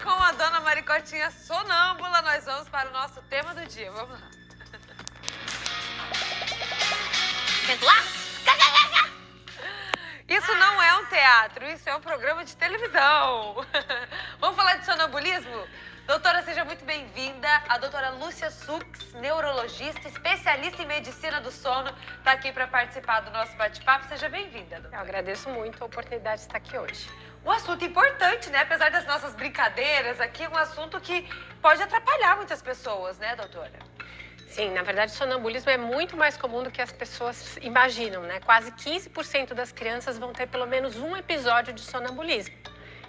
com a dona Maricotinha sonâmbula, nós vamos para o nosso tema do dia. Vamos lá. Sento lá? Isso não é um teatro, isso é um programa de televisão. Vamos falar de sonambulismo? Doutora, seja muito bem-vinda. A doutora Lúcia Sux, neurologista, especialista em medicina do sono, está aqui para participar do nosso bate-papo. Seja bem-vinda, doutora. Eu agradeço muito a oportunidade de estar aqui hoje. Um assunto importante, né? Apesar das nossas brincadeiras aqui, é um assunto que pode atrapalhar muitas pessoas, né, doutora? Sim, na verdade, o sonambulismo é muito mais comum do que as pessoas imaginam, né? Quase 15% das crianças vão ter pelo menos um episódio de sonambulismo.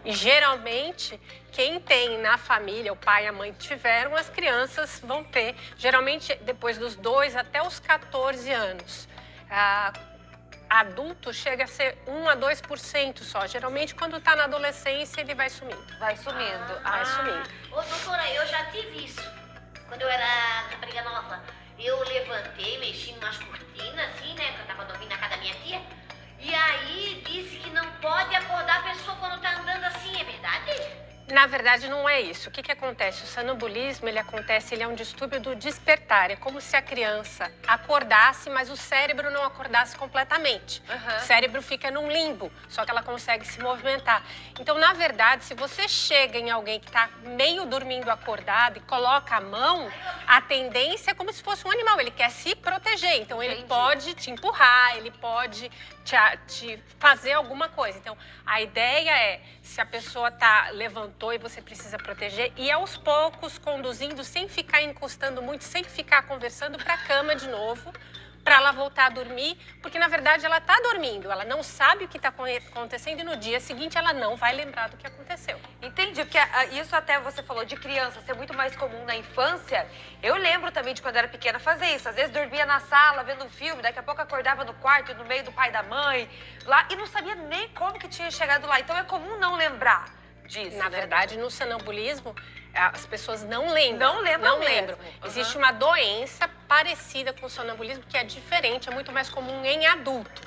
E geralmente, quem tem na família, o pai e a mãe tiveram, as crianças vão ter, geralmente depois dos 2 até os 14 anos. Adulto chega a ser 1 a 2% só. Geralmente, quando está na adolescência, ele vai sumindo. Vai sumindo. Vai sumindo. Ô, doutora, eu já tive isso. Quando eu era rapariga nova, eu levantei, mexi numas cortinas, assim, né? Porque eu tava dormindo na casa da minha tia. E aí disse que não pode acordar a pessoa quando tá andando assim, é verdade? Na verdade, não é isso. O que acontece? O sonambulismo, ele é um distúrbio do despertar. É como se a criança acordasse, mas o cérebro não acordasse completamente. O cérebro fica num limbo, só que ela consegue se movimentar. Então, na verdade, se você chega em alguém que está meio dormindo acordado e coloca a mão, a tendência é como se fosse um animal. Ele quer se proteger. Então, ele pode te empurrar, ele pode te fazer alguma coisa. Então, a ideia é, se a pessoa levantou e você precisa proteger, e aos poucos conduzindo, sem ficar encostando muito, sem ficar conversando, para a cama de novo, para ela voltar a dormir, porque na verdade ela está dormindo, ela não sabe o que está acontecendo e no dia seguinte ela não vai lembrar do que aconteceu. Entendi, porque isso até você falou de criança ser muito mais comum na infância. Eu lembro também de quando eu era pequena fazer isso. Às vezes dormia na sala vendo um filme, daqui a pouco acordava no quarto, no meio do pai e da mãe, lá, e não sabia nem como que tinha chegado lá. Então é comum não lembrar disso. Na verdade, no sonambulismo, as pessoas não lembram. Não lembram. Existe uma doença parecida com o sonambulismo que é diferente, é muito mais comum em adulto.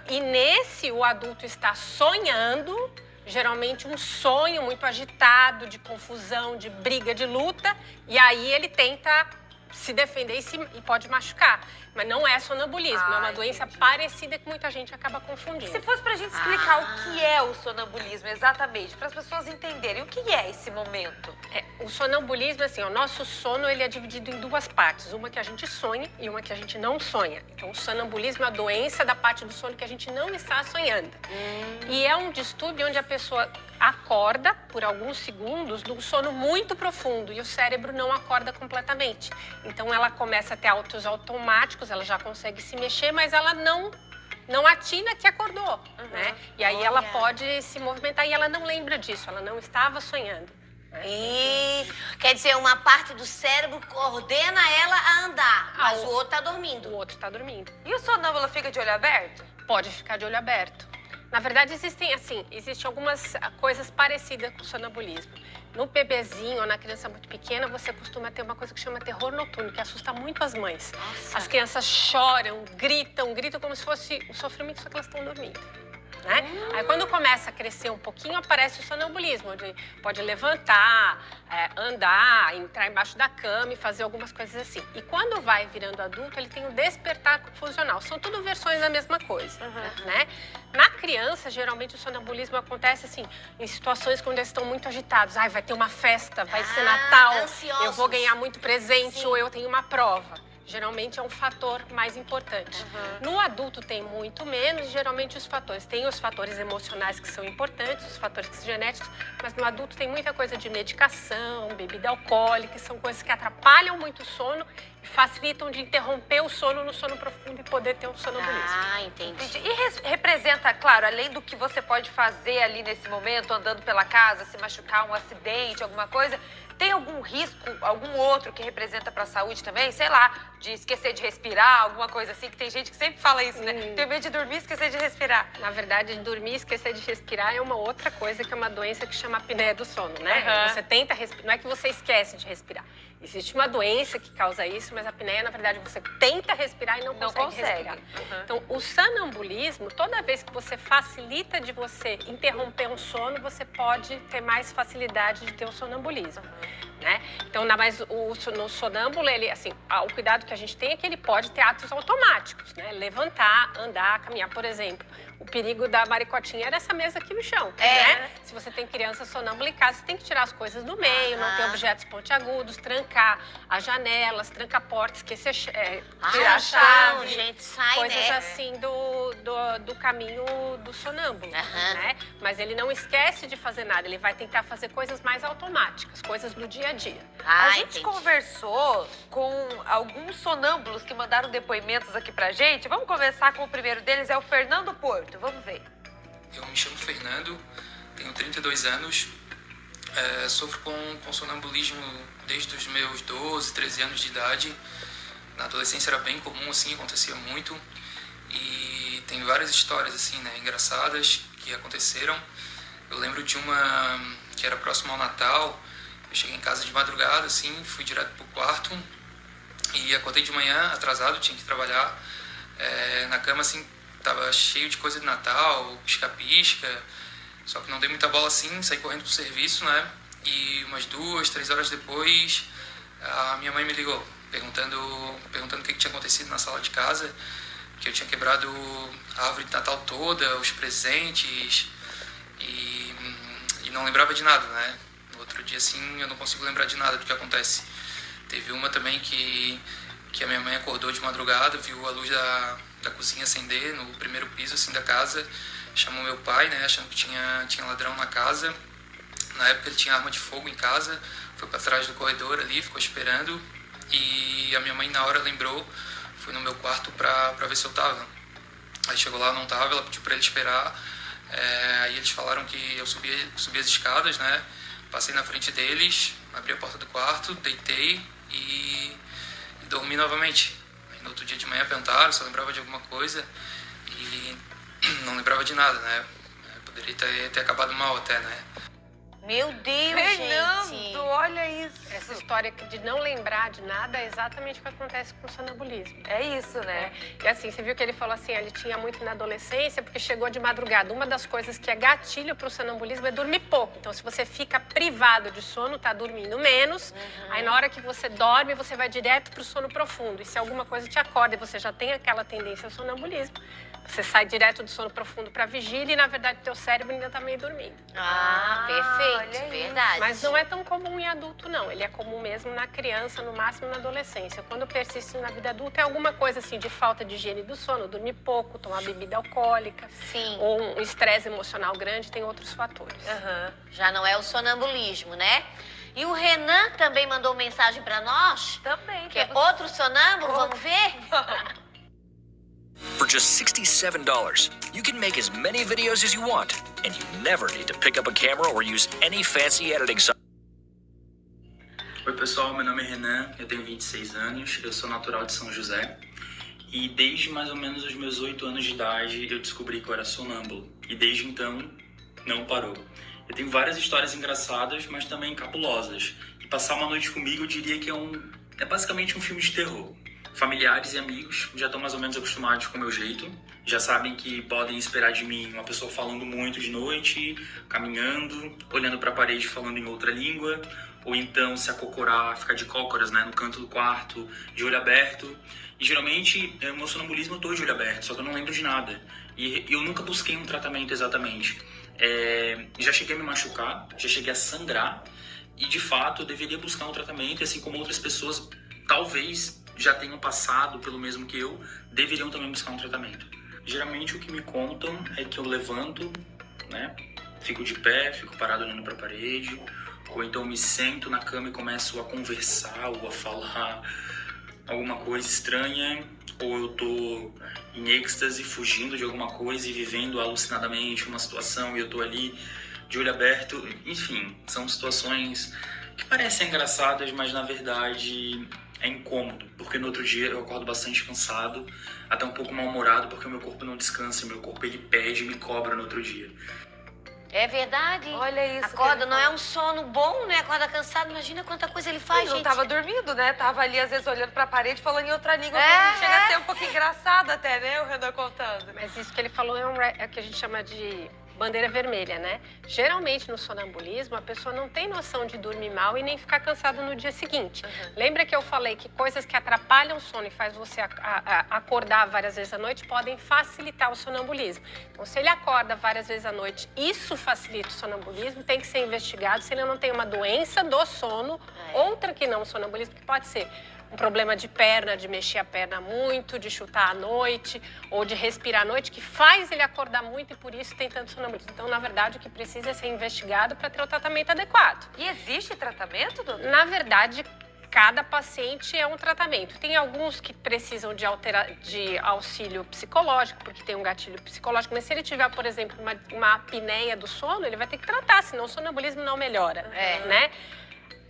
E nesse, o adulto está sonhando, geralmente um sonho muito agitado, de confusão, de briga, de luta, e aí ele tenta se defender e pode machucar. Mas não é sonambulismo, é uma doença parecida que muita gente acaba confundindo. Se fosse pra gente explicar o que é o sonambulismo exatamente, para as pessoas entenderem o que é esse momento. O sonambulismo, assim, o nosso sono ele é dividido em 2 partes, uma que a gente sonha e uma que a gente não sonha. Então, o sonambulismo é a doença da parte do sono que a gente não está sonhando. E é um distúrbio onde a pessoa acorda por alguns segundos de um sono muito profundo e o cérebro não acorda completamente. Então, ela começa a ter autos automáticos, ela já consegue se mexer, mas ela não atina que acordou, né? E aí ela pode se movimentar e ela não lembra disso, ela não estava sonhando. E quer dizer, uma parte do cérebro coordena ela a andar, mas o outro tá dormindo. O outro está dormindo. E o sonâmbulo fica de olho aberto? Pode ficar de olho aberto. Na verdade, existem algumas coisas parecidas com o sonambulismo. No bebezinho ou na criança muito pequena, você costuma ter uma coisa que chama terror noturno, que assusta muito as mães. Nossa. As crianças choram, gritam como se fosse um sofrimento, só que elas estão dormindo. Né? Aí quando começa a crescer um pouquinho, aparece o sonambulismo, onde pode levantar, andar, entrar embaixo da cama e fazer algumas coisas assim. E quando vai virando adulto, ele tem o despertar funcional. São tudo versões da mesma coisa, né? Na criança, geralmente o sonambulismo acontece assim, em situações quando eles estão muito agitados. Vai ter uma festa, vai ser Natal, ansiosos. eu vou ganhar muito presente ou eu tenho uma prova. Geralmente é um fator mais importante. No adulto tem muito menos, geralmente tem os fatores emocionais que são importantes, os fatores genéticos, mas no adulto tem muita coisa de medicação, bebida alcoólica, que são coisas que atrapalham muito o sono e facilitam de interromper o sono no sono profundo e poder ter um sonambulismo. Entendi. E representa, claro, além do que você pode fazer ali nesse momento, andando pela casa, se machucar, um acidente, alguma coisa, tem algum risco, algum outro que representa para a saúde também? Sei lá, de esquecer de respirar, alguma coisa assim, que tem gente que sempre fala isso, né? Tem medo de dormir e esquecer de respirar. Na verdade, dormir e esquecer de respirar é uma outra coisa, que é uma doença que chama apneia do sono, né? Você tenta respirar, não é que você esquece de respirar. Existe uma doença que causa isso, mas a apneia, na verdade, você tenta respirar e não consegue respirar. Então, o sonambulismo, toda vez que você facilita de você interromper um sono, você pode ter mais facilidade de ter o sonambulismo. Né? Então, mas no sonâmbulo, ele, assim, o cuidado que a gente tem é que ele pode ter atos automáticos, né? Levantar, andar, caminhar, por exemplo. O perigo da maricotinha era essa mesa aqui no chão, né? Se você tem criança sonâmbula em casa, você tem que tirar as coisas do meio, não ter objetos pontiagudos, trancar as janelas, trancar a porta, esquecer, tirar a chave, gente, sai, coisas né? assim do caminho do sonâmbulo, né? Mas ele não esquece de fazer nada, ele vai tentar fazer coisas mais automáticas, coisas do dia a dia. A gente conversou com alguns sonâmbulos que mandaram depoimentos aqui pra gente. Vamos começar com o primeiro deles, é o Fernando Porto. Vamos ver. Eu me chamo Fernando, tenho 32 anos, sofro com sonambulismo desde os meus 12, 13 anos de idade. Na adolescência era bem comum, assim, acontecia muito. E tem várias histórias, assim, né, engraçadas que aconteceram. Eu lembro de uma que era próximo ao Natal. Eu cheguei em casa de madrugada, assim, fui direto pro quarto e acordei de manhã atrasado, tinha que trabalhar. Na cama, assim, tava cheio de coisa de Natal, pisca-pisca, só que não dei muita bola assim, saí correndo pro serviço, né? E umas 2, 3 horas depois, a minha mãe me ligou, perguntando o que tinha acontecido na sala de casa, que eu tinha quebrado a árvore de Natal toda, os presentes, e não lembrava de nada, né? No outro dia, assim, eu não consigo lembrar de nada do que acontece. Teve uma também que a minha mãe acordou de madrugada, viu a luz da cozinha acender no primeiro piso, assim, da casa, chamou meu pai, né, achando que tinha ladrão na casa. Na época ele tinha arma de fogo em casa, foi para trás do corredor ali, ficou esperando, e a minha mãe na hora lembrou, foi no meu quarto para ver se eu tava. Aí chegou lá, não tava, ela pediu para ele esperar, aí eles falaram que eu subi as escadas, né, passei na frente deles, abri a porta do quarto, deitei e dormi novamente. Aí no outro dia de manhã perguntaram se eu lembrava de alguma coisa e não lembrava de nada, né? Poderia ter acabado mal até, né? Meu Deus, Fernando, gente! olha isso. Essa história de não lembrar de nada é exatamente o que acontece com o sonambulismo. É isso, né? E assim, você viu que ele falou assim, ele tinha muito na adolescência porque chegou de madrugada. Uma das coisas que é gatilho para o sonambulismo é dormir pouco. Então, se você fica privado de sono, tá dormindo menos, aí na hora que você dorme, você vai direto para o sono profundo. E se alguma coisa te acorda e você já tem aquela tendência ao sonambulismo, você sai direto do sono profundo para vigília e, na verdade, teu cérebro ainda tá meio dormindo. Perfeito, verdade. Mas não é tão comum em adulto, não. Ele é comum mesmo na criança, no máximo na adolescência. Quando persiste na vida adulta, é alguma coisa assim de falta de higiene do sono, dormir pouco, tomar bebida alcoólica. Sim. Ou um estresse emocional grande, tem outros fatores. Já não é o sonambulismo, né? E o Renan também mandou mensagem pra nós. Também. Que é outro sonâmbulo, vamos ver? For just $67, you can make as many videos as you want, and you never need to pick up a camera or use any fancy editing software. Oi pessoal, meu nome é Renan, eu tenho 26 anos, eu sou natural de São José e desde mais ou menos os meus 8 anos de idade eu descobri que eu era sonâmbulo e desde então não parou. Eu tenho várias histórias engraçadas, mas também cabulosas e passar uma noite comigo eu diria que é basicamente um filme de terror. Familiares e amigos já estão mais ou menos acostumados com o meu jeito, já sabem que podem esperar de mim uma pessoa falando muito de noite, caminhando, olhando para a parede falando em outra língua, ou então se acocorar, ficar de cócoras, né, no canto do quarto, de olho aberto. E geralmente, o meu sonambulismo eu tô de olho aberto, só que eu não lembro de nada. E eu nunca busquei um tratamento exatamente. Já cheguei a me machucar, já cheguei a sangrar, e de fato eu deveria buscar um tratamento, e assim como outras pessoas, talvez já tenham passado pelo mesmo que eu, deveriam também buscar um tratamento. Geralmente o que me contam é que eu levanto, né, fico de pé, fico parado olhando para a parede, ou então me sento na cama e começo a conversar ou a falar alguma coisa estranha, ou eu tô em êxtase, fugindo de alguma coisa e vivendo alucinadamente uma situação e eu tô ali de olho aberto. Enfim, são situações que parecem engraçadas, mas na verdade é incômodo, porque no outro dia eu acordo bastante cansado, até um pouco mal-humorado, porque o meu corpo não descansa, meu corpo ele pede e me cobra no outro dia. É verdade. Olha isso. Acorda, não é um sono bom, né? Acorda cansado, imagina quanta coisa ele faz, Ele não gente. tava dormindo, né? Tava ali, às vezes, olhando pra parede, falando em outra língua. É, Chega a ser um pouquinho engraçado até, né? O Renan contando. Mas isso que ele falou é o que a gente chama de bandeira vermelha, né? Geralmente no sonambulismo a pessoa não tem noção de dormir mal e nem ficar cansada no dia seguinte. Lembra que eu falei que coisas que atrapalham o sono e faz você acordar várias vezes à noite podem facilitar o sonambulismo. Então, se ele acorda várias vezes à noite, isso facilita o sonambulismo, tem que ser investigado se ele não tem uma doença do sono, outra que não o sonambulismo, que pode ser um problema de perna, de mexer a perna muito, de chutar à noite ou de respirar à noite, que faz ele acordar muito e por isso tem tanto sonambulismo. Então, na verdade, o que precisa é ser investigado para ter o tratamento adequado. E existe tratamento, doutor? Na verdade, cada paciente é um tratamento. Tem alguns que precisam de auxílio psicológico, porque tem um gatilho psicológico, mas se ele tiver, por exemplo, uma apneia do sono, ele vai ter que tratar, senão o sonambulismo não melhora, né?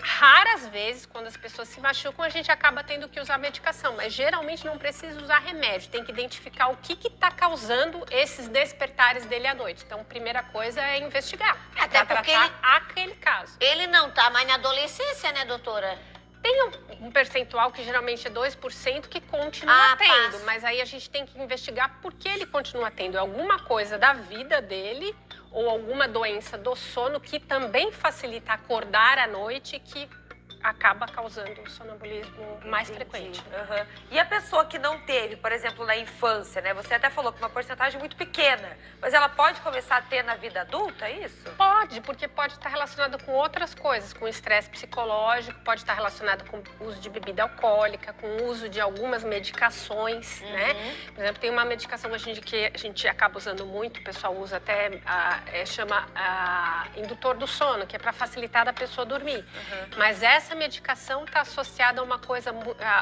Raras vezes, quando as pessoas se machucam, a gente acaba tendo que usar medicação, mas geralmente não precisa usar remédio. Tem que identificar o que está causando esses despertares dele à noite. Então, a primeira coisa é investigar. Até pra porque tratar aquele caso. Ele não tá mais na adolescência, né, doutora? Tem um percentual que geralmente é 2% que continua tendo, passa. mas aí a gente tem que investigar por que ele continua tendo. É alguma coisa da vida dele ou alguma doença do sono que também facilita acordar à noite que acaba causando o sonambulismo mais frequente. E a pessoa que não teve, por exemplo, na infância, né? Você até falou que uma porcentagem muito pequena, mas ela pode começar a ter na vida adulta, é isso? Pode, porque pode estar relacionado com outras coisas, com estresse psicológico, pode estar relacionado com o uso de bebida alcoólica, com o uso de algumas medicações, né? Por exemplo, tem uma medicação hoje que a gente acaba usando muito, o pessoal usa até, chama indutor do sono, que é para facilitar a pessoa dormir. Mas essa medicação está associada a uma coisa,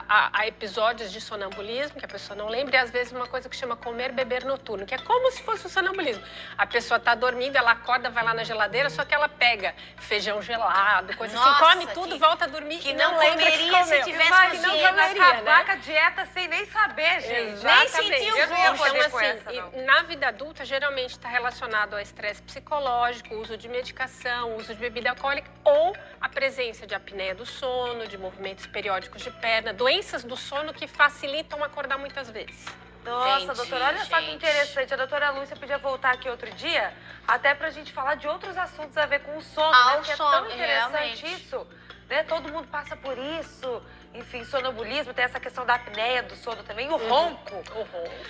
a episódios de sonambulismo, que a pessoa não lembra, e às vezes uma coisa que chama comer, beber noturno, que é como se fosse o sonambulismo. A pessoa está dormindo, ela acorda, vai lá na geladeira, só que ela pega feijão gelado, coisa assim, come tudo, volta a dormir que e não lembra comeria que comeu. se tivesse Imagina, consciência, acabar com a dieta sem nem saber, gente. Nem sentir o Eu não ia gosto. poder Então, com assim, essa, não. e na vida adulta, geralmente está relacionado ao estresse psicológico, uso de medicação, uso de bebida alcoólica ou a presença de apneia do sono, de movimentos periódicos de perna, doenças do sono que facilitam acordar muitas vezes. Nossa, Gente, doutora, olha só que gente. interessante. A doutora Lúcia podia voltar aqui outro dia, até pra gente falar de outros assuntos a ver com o sono, Ah, né? o Porque sono, é tão interessante realmente. isso, né? Todo mundo passa por isso. Enfim, sonambulismo, tem essa questão da apneia do sono também, o ronco.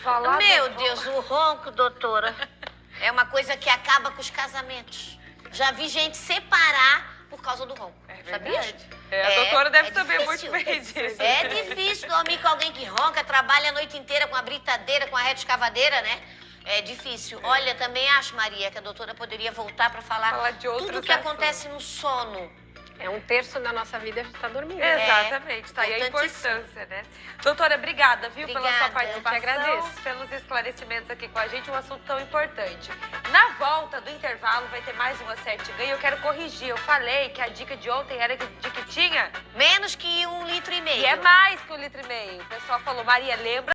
Falar Meu do Deus, o ronco, doutora, é uma coisa que acaba com os casamentos. Já vi gente separar por causa do ronco. Sabia? A doutora deve saber difícil. muito bem disso. É difícil dormir com alguém que ronca, trabalha a noite inteira com a britadeira, com a reta escavadeira, né? É difícil. Olha, também acho, Maria, que a doutora poderia voltar para falar de outros tudo o que assuntos. acontece no sono. É 1/3 da nossa vida a gente está dormindo. Exatamente, tá aí a importantíssimo. importância, né? Doutora, obrigada, viu, pela sua Obrigada, participação, eu que agradeço. pelos esclarecimentos aqui com a gente, um assunto tão importante. Na volta do intervalo vai ter mais um Acerte e Ganha, eu quero corrigir, eu falei que a dica de ontem era de que tinha, Menos que 1,5 litro. e é mais que 1,5 litro. O pessoal falou, Maria, lembra